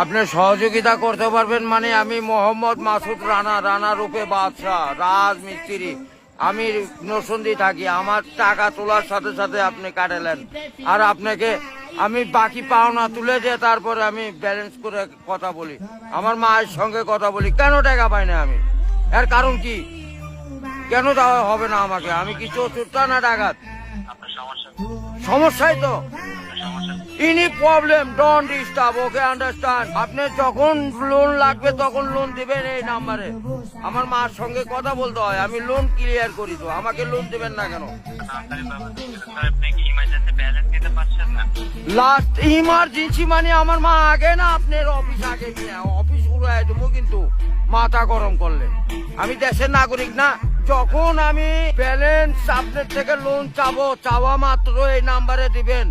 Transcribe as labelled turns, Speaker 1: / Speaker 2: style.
Speaker 1: আপনি সহযোগিতা করতে পারবেন মানে আমি মোহাম্মদ মাসুদ রানা, রানা রূপে বাদশাহ, রাজমিস্ত্রি। আমি নরসিংদী থাকি। আমার টাকা তোলার সাথে সাথে আপনি কাটালেন, আর আপনাকে আমি বাকি পাওনা তুলে দিয়ে তারপরে আমি ব্যালেন্স করে কথা বলি, আমার মায়ের সঙ্গে কথা বলি। কেন টাকা পাই না আমি? এর কারণ কি? কেন দেওয়া হবে না আমাকে? আমি কি চতুর্থ না ডাকাত? সমস্যাই তো। Any problem, don't disturb, okay understand. আপনি যখন লোন লাগবে তখন লোন দিবেন এই নাম্বারে। আমার মার সঙ্গে কথা বলতে হয়, আমি লোন ক্লিয়ার করি। তো আমাকে লোন দিবেন না কেন? লাস্ট ইমার্জেন্সি মানে আমার মা আগে না আপনার অফিস আগে নিয়ে অফিস উড়াই দেবো কিন্তু মাথা গরম করলে। আমি দেশের নাগরিক না। যখন আমি ব্যালেন্স আপনার থেকে লোন চাবো, চাওয়া মাত্র এই নাম্বারে দিবেন।